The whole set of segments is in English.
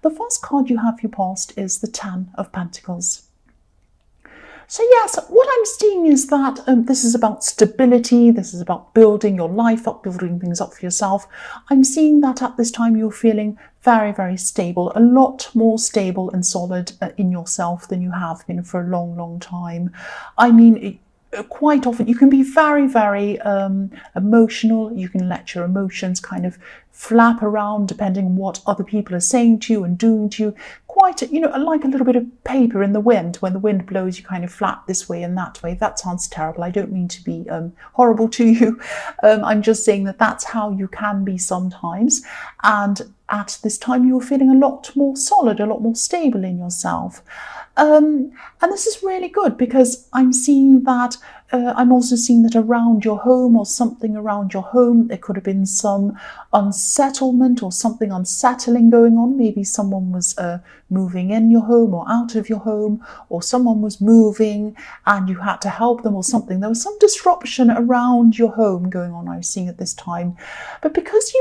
The first card you have for your past is the Ten of Pentacles. So yes, what I'm seeing is that this is about stability, this is about building your life up, building things up for yourself. I'm seeing that at this time you're feeling very, very stable, a lot more stable and solid in yourself than you have been for a long, long time. I mean, quite often you can be very, very emotional. You can let your emotions kind of flap around depending on what other people are saying to you and doing to you. Quite, like a little bit of paper in the wind. When the wind blows, you kind of flap this way and that way. That sounds terrible. I don't mean to be horrible to you. I'm just saying that that's how you can be sometimes. And at this time, you're feeling a lot more solid, a lot more stable in yourself. And this is really good because I'm seeing that, I'm also seeing that around your home or something around your home, there could have been some unsettlement or something unsettling going on. Maybe someone was moving in your home or out of your home, or someone was moving and you had to help them or something. There was some disruption around your home going on, I'm seeing at this time. But because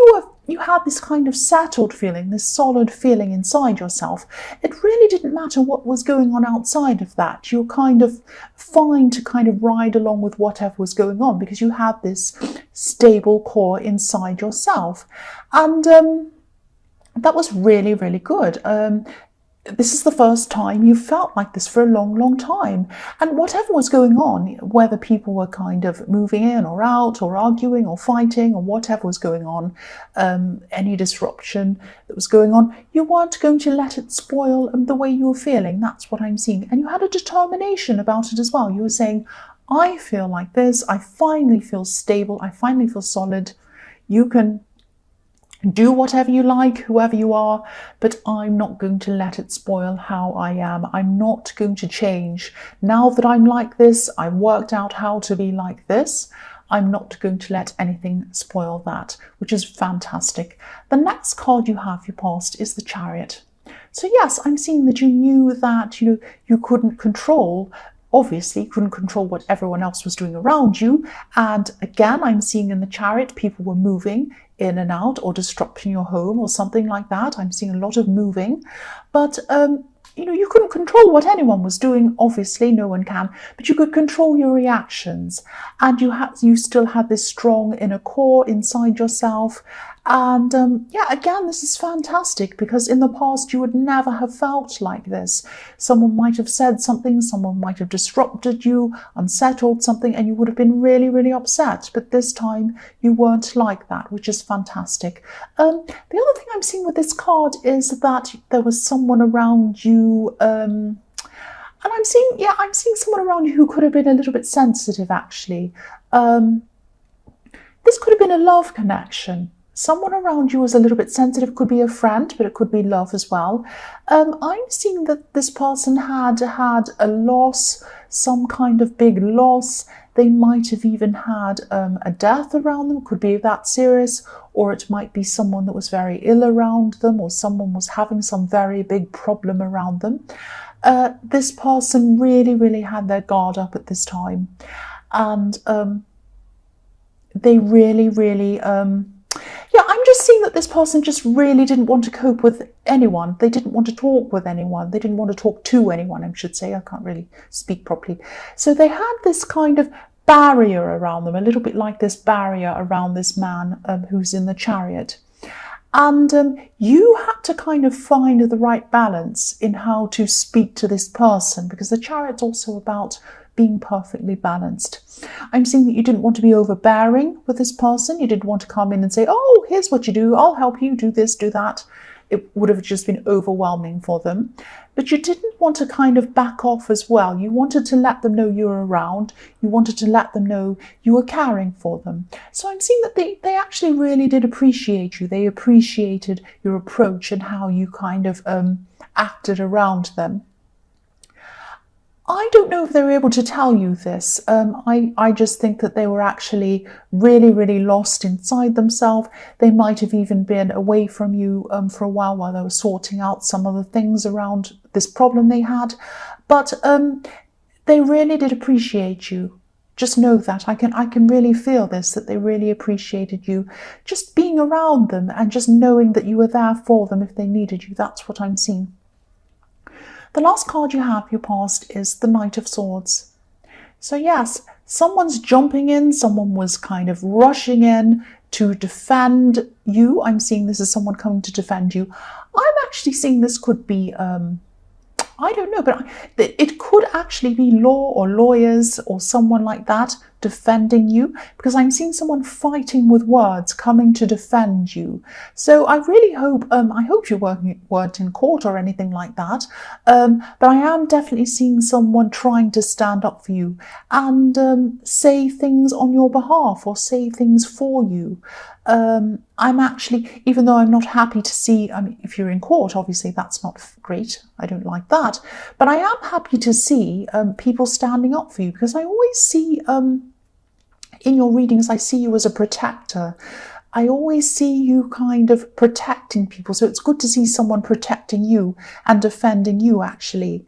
you had this kind of settled feeling, this solid feeling inside yourself, it really didn't matter what was going on outside of that. You're kind of fine to kind of ride along with whatever was going on because you had this stable core inside yourself. And that was really, really good. This is the first time you felt like this for a long, long time. And whatever was going on, whether people were kind of moving in or out or arguing or fighting or whatever was going on, any disruption that was going on, you weren't going to let it spoil the way you were feeling. That's what I'm seeing. And you had a determination about it as well. You were saying, I feel like this. I finally feel stable. I finally feel solid. You can do whatever you like, whoever you are, but I'm not going to let it spoil how I am. I'm not going to change. Now that I'm like this, I've worked out how to be like this. I'm not going to let anything spoil that, which is fantastic. The next card you have for your past is the Chariot. So yes, I'm seeing that you knew that you couldn't control. Obviously, you couldn't control what everyone else was doing around you. And again, I'm seeing in the Chariot, people were moving in and out or disrupting your home or something like that. I'm seeing a lot of moving. But, you couldn't control what anyone was doing. Obviously, no one can. But you could control your reactions. And you still had this strong inner core inside yourself. And again, this is fantastic because in the past you would never have felt like this. Someone might have said something, someone might have disrupted you, unsettled something, and you would have been really, really upset. But this time you weren't like that, which is fantastic. The other thing I'm seeing with this card is that there was someone around you, and I'm seeing someone around you who could have been a little bit sensitive, actually. This could have been a love connection. Someone around you was a little bit sensitive. Could be a friend, but it could be love as well. I'm seeing that this person had a loss, some kind of big loss. They might have even had a death around them. Could be that serious, or it might be someone that was very ill around them, or someone was having some very big problem around them. This person really, really had their guard up at this time. And they really, really... I'm just seeing that this person just really didn't want to cope with anyone. They didn't want to talk with anyone. They didn't want to talk to anyone, I should say. I can't really speak properly. So they had this kind of barrier around them, a little bit like this barrier around this man who's in the Chariot. And you had to kind of find the right balance in how to speak to this person, because the Chariot's also about being perfectly balanced. I'm seeing that you didn't want to be overbearing with this person. You didn't want to come in and say, oh, here's what you do. I'll help you do this, do that. It would have just been overwhelming for them. But you didn't want to kind of back off as well. You wanted to let them know you were around. You wanted to let them know you were caring for them. So I'm seeing that they actually really did appreciate you. They appreciated your approach and how you kind of acted around them. I don't know if they were able to tell you this. I just think that they were actually really, really lost inside themselves. They might have even been away from you for a while they were sorting out some of the things around this problem they had. But they really did appreciate you. just know that I can really feel this, that they really appreciated you just being around them and just knowing that you were there for them if they needed you. That's what I'm seeing. The last card you have, your past, is the Knight of Swords. So yes, someone's jumping in, someone was kind of rushing in to defend you. I'm seeing this as someone coming to defend you. I'm actually seeing this could be I don't know, but it could actually be law or lawyers or someone like that defending you, because I'm seeing someone fighting with words coming to defend you. So I really hope, I hope you weren't in court or anything like that, but I am definitely seeing someone trying to stand up for you and say things on your behalf or say things for you. I'm actually, even though I'm not happy to see, I mean, if you're in court, obviously that's not great. I don't like that. But I am happy to see people standing up for you, because I always see, in your readings, I see you as a protector. I always see you kind of protecting people. So it's good to see someone protecting you and defending you, actually.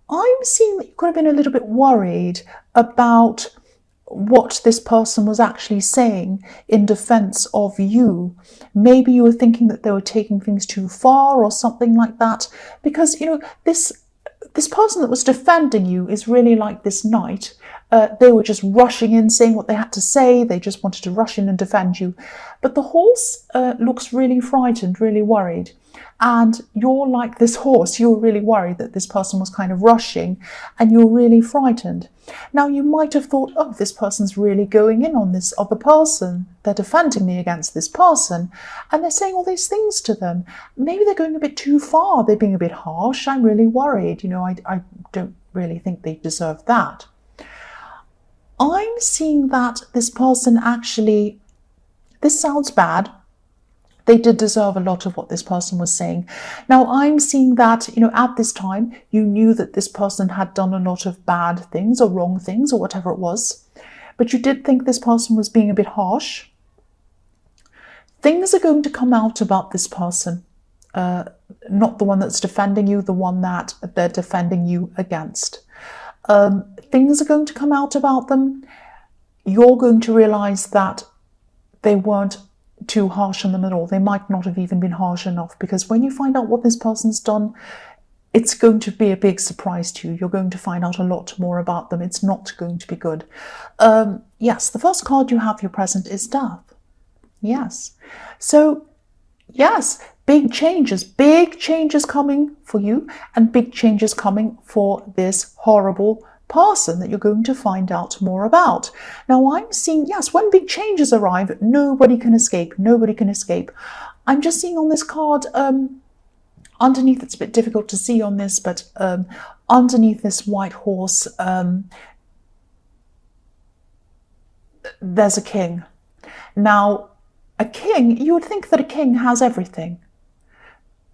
I'm seeing that you could have been a little bit worried about what this person was actually saying in defense of you. Maybe you were thinking that they were taking things too far or something like that, because, you know, this person that was defending you is really like this knight. They were just rushing in, saying what they had to say. They just wanted to rush in and defend you. But the horse looks really frightened, really worried. And you're like this horse. You're really worried that this person was kind of rushing, and you're really frightened. Now, you might have thought, oh, this person's really going in on this other person. They're defending me against this person, and they're saying all these things to them. Maybe they're going a bit too far. They're being a bit harsh. I'm really worried. You know, I don't really think they deserve that. I'm seeing that this person actually, this sounds bad, they did deserve a lot of what this person was saying. Now, I'm seeing that, you know, at this time, you knew that this person had done a lot of bad things or wrong things or whatever it was, but you did think this person was being a bit harsh. Things are going to come out about this person, not the one that's defending you, the one that they're defending you against. Things are going to come out about them. You're going to realize that they weren't too harsh on them at all. They might not have even been harsh enough, because when you find out what this person's done, it's going to be a big surprise to you. You're going to find out a lot more about them. It's not going to be good. Yes, the first card you have, your present, is Death. Yes. So, yes, big changes coming for you, and big changes coming for this horrible person that you're going to find out more about. Now, I'm seeing, yes, when big changes arrive, nobody can escape. Nobody can escape. I'm just seeing on this card, underneath, it's a bit difficult to see on this, but underneath this white horse, there's a king. Now, a king, you would think that a king has everything,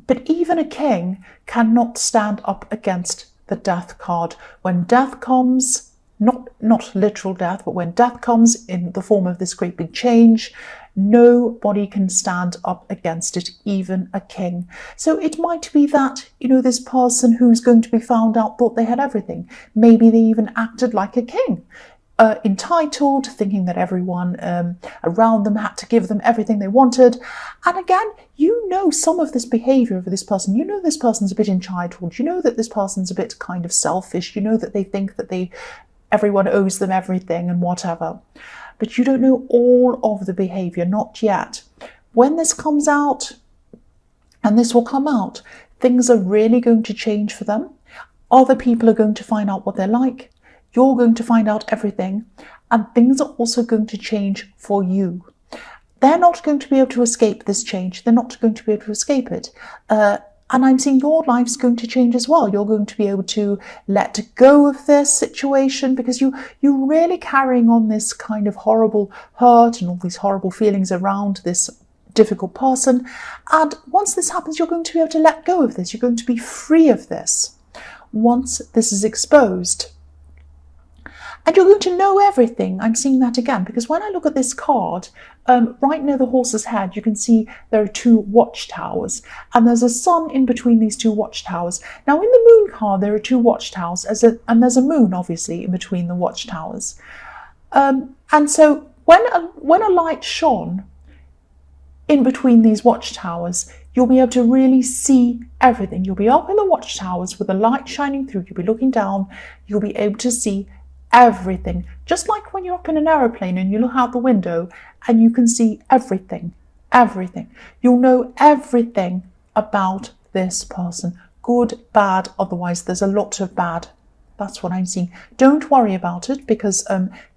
but even a king cannot stand up against the Death card. When death comes, not literal death, but when death comes in the form of this great big change, nobody can stand up against it, even a king. So it might be that, you know, this person who's going to be found out thought they had everything. Maybe they even acted like a king. Entitled, thinking that everyone around them had to give them everything they wanted. And again, you know some of this behavior of this person. You know this person's a bit entitled. You know that this person's a bit kind of selfish. You know that they think that everyone owes them everything and whatever. But you don't know all of the behavior, not yet. When this comes out, and this will come out, things are really going to change for them. Other people are going to find out what they're like. You're going to find out everything, and things are also going to change for you. They're not going to be able to escape this change. They're not going to be able to escape it. And I'm seeing your life's going to change as well. You're going to be able to let go of this situation, because you're really carrying on this kind of horrible hurt and all these horrible feelings around this difficult person. And once this happens, you're going to be able to let go of this. You're going to be free of this once this is exposed. And you're going to know everything. I'm seeing that again, because when I look at this card, right near the horse's head, you can see there are two watchtowers, and there's a sun in between these two watchtowers. Now, in the moon card, there are two watchtowers, and there's a moon, obviously, in between the watchtowers. And so when a light shone in between these watchtowers, you'll be able to really see everything. You'll be up in the watchtowers with the light shining through. You'll be looking down. You'll be able to see everything. Just like when you're up in an aeroplane and you look out the window and you can see everything. Everything. You'll know everything about this person. Good, bad, otherwise there's a lot of bad. That's what I'm seeing. Don't worry about it, because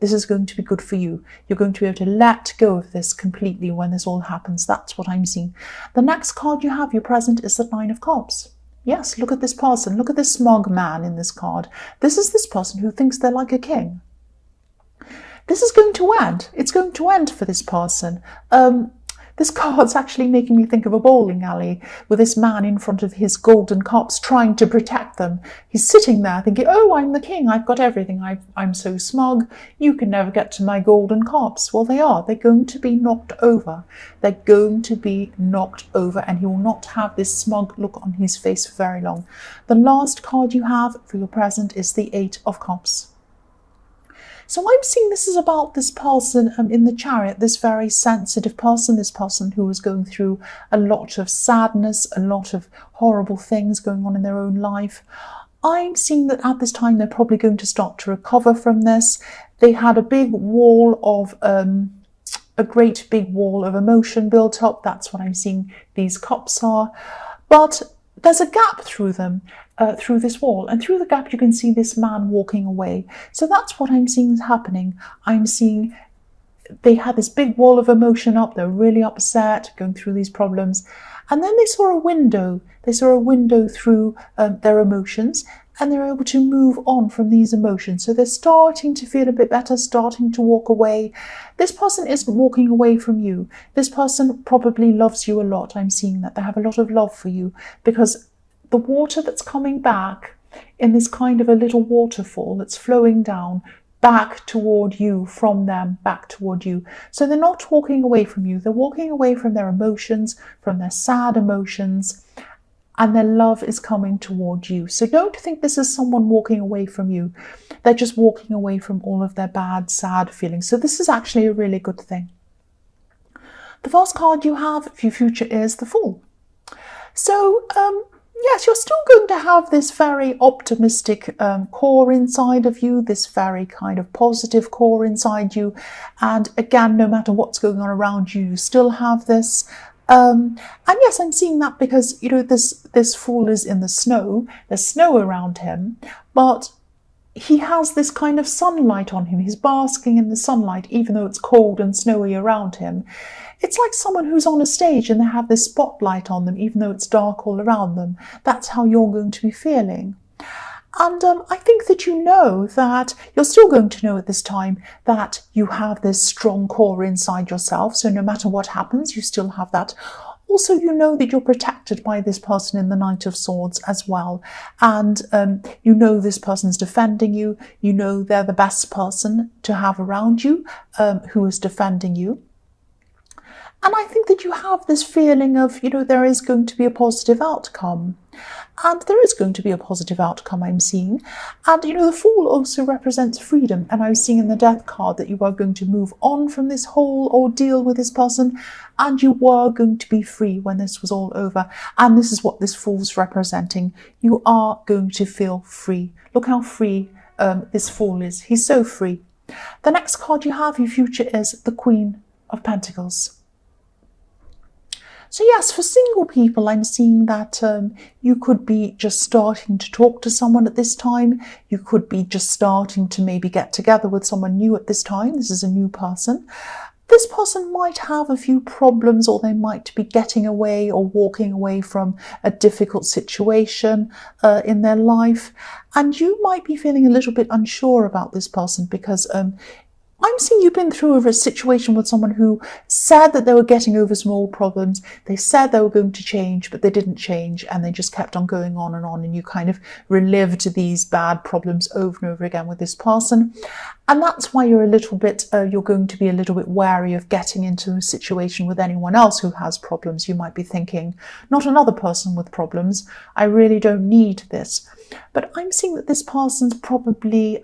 this is going to be good for you. You're going to be able to let go of this completely when this all happens. That's what I'm seeing. The next card you have, your present, is the Nine of Cups. Yes, look at this person. Look at this smug man in this card. This is this person who thinks they're like a king. This is going to end. It's going to end for this person. This card's actually making me think of a bowling alley with this man in front of his golden cups trying to protect them. He's sitting there thinking, oh, I'm the king. I've got everything. I'm so smug. You can never get to my golden cups. Well, they are. They're going to be knocked over. They're going to be knocked over, and he will not have this smug look on his face for very long. The last card you have for your present is the Eight of Cups. So I'm seeing this is about this person in the Chariot, this very sensitive person, this person who is going through a lot of sadness, a lot of horrible things going on in their own life. I'm seeing that at this time they're probably going to start to recover from this. They had a big wall of, a great big wall of emotion built up. That's what I'm seeing these cups are. But there's a gap through them. Through this wall, and through the gap you can see this man walking away. So that's what I'm seeing is happening. I'm seeing they had this big wall of emotion up. They're really upset, going through these problems, and then they saw a window. They saw a window through their emotions, and they're able to move on from these emotions. So they're starting to feel a bit better, starting to walk away. This person isn't walking away from you. This person probably loves you a lot. I'm seeing that they have a lot of love for you, because the water that's coming back in this kind of a little waterfall that's flowing down back toward you, from them back toward you. So they're not walking away from you. They're walking away from their emotions, from their sad emotions, and their love is coming toward you. So don't think this is someone walking away from you. They're just walking away from all of their bad, sad feelings. So this is actually a really good thing. The first card you have for your future is the Fool. So, yes, you're still going to have this very optimistic core inside of you, this very kind of positive core inside you. And again, no matter what's going on around you, you still have this. And yes, I'm seeing that because, you know, this Fool is in the snow. There's snow around him, but he has this kind of sunlight on him. He's basking in the sunlight, even though it's cold and snowy around him. It's like someone who's on a stage and they have this spotlight on them, even though it's dark all around them. That's how you're going to be feeling. And I think that you know that you're still going to know at this time that you have this strong core inside yourself. So no matter what happens, you still have that. Also, you know that you're protected by this person in the Knight of Swords as well. And you know this person's defending you. You know they're the best person to have around you, who is defending you. And I think that you have this feeling of, you know, there is going to be a positive outcome. And there is going to be a positive outcome, I'm seeing. And, you know, the Fool also represents freedom. And I was seeing in the Death card that you are going to move on from this whole ordeal with this person. And you were going to be free when this was all over. And this is what this Fool's representing. You are going to feel free. Look how free this Fool is. He's so free. The next card you have, your future, is the Queen of Pentacles. So yes, for single people, I'm seeing that you could be just starting to talk to someone at this time. You could be just starting to maybe get together with someone new at this time. This is a new person. This person might have a few problems, or they might be getting away or walking away from a difficult situation in their life. And you might be feeling a little bit unsure about this person because I'm seeing you've been through a situation with someone who said that they were getting over some old problems. They said they were going to change, but they didn't change, and they just kept on going on, and you kind of relived these bad problems over and over again with this person. And that's why you're a little bit, you're going to be a little bit wary of getting into a situation with anyone else who has problems. You might be thinking, not another person with problems. I really don't need this. But I'm seeing that this person's probably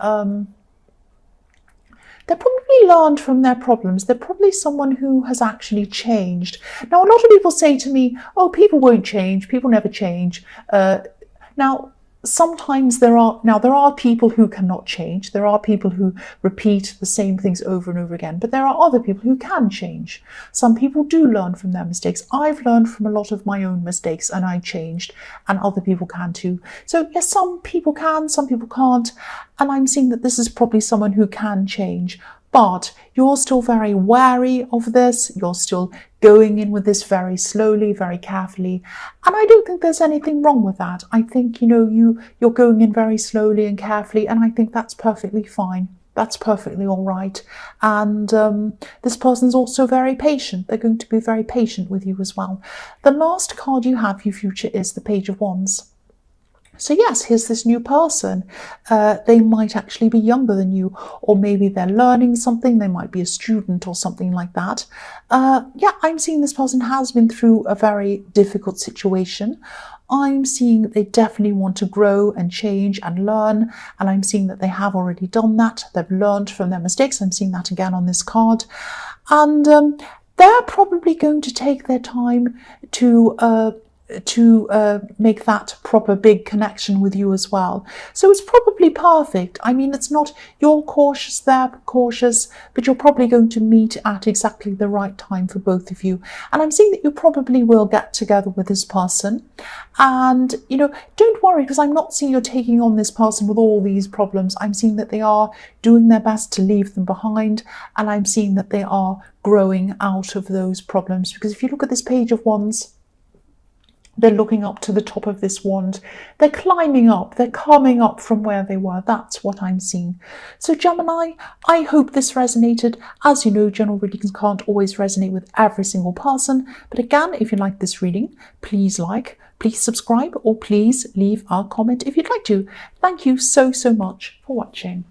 They're probably learned from their problems. They're probably someone who has actually changed. Now, a lot of people say to me, oh, people won't change. People never change. Now, sometimes there are people who cannot change. There are people who repeat the same things over and over again, but there are other people who can change. Some people do learn from their mistakes. I've learned from a lot of my own mistakes and I changed, and other people can too. So yes, some people can, some people can't, and I'm seeing that this is probably someone who can change. But you're still very wary of this. You're still going in with this very slowly, very carefully. And I don't think there's anything wrong with that. I think, you're going in very slowly and carefully, and I think that's perfectly fine. That's perfectly all right. And this person's also very patient. They're going to be very patient with you as well. The last card you have, your future, is the Page of Wands. So yes, here's this new person. They might actually be younger than you, or maybe they're learning something. They might be a student or something like that. Yeah, I'm seeing this person has been through a very difficult situation. I'm seeing that they definitely want to grow and change and learn, and I'm seeing that they have already done that. They've learned from their mistakes. I'm seeing that again on this card. And they're probably going to take their time to make that proper big connection with you as well. So it's probably perfect. I mean, it's not, you're cautious, they're cautious, but you're probably going to meet at exactly the right time for both of you. And I'm seeing that you probably will get together with this person. And, don't worry, because I'm not seeing you're taking on this person with all these problems. I'm seeing that they are doing their best to leave them behind. And I'm seeing that they are growing out of those problems. Because if you look at this Page of Wands, they're looking up to the top of this wand. They're climbing up. They're coming up from where they were. That's what I'm seeing. So Gemini, I hope this resonated. As you know, general readings can't always resonate with every single person. But again, if you like this reading, please subscribe, or please leave a comment if you'd like to. Thank you so much for watching.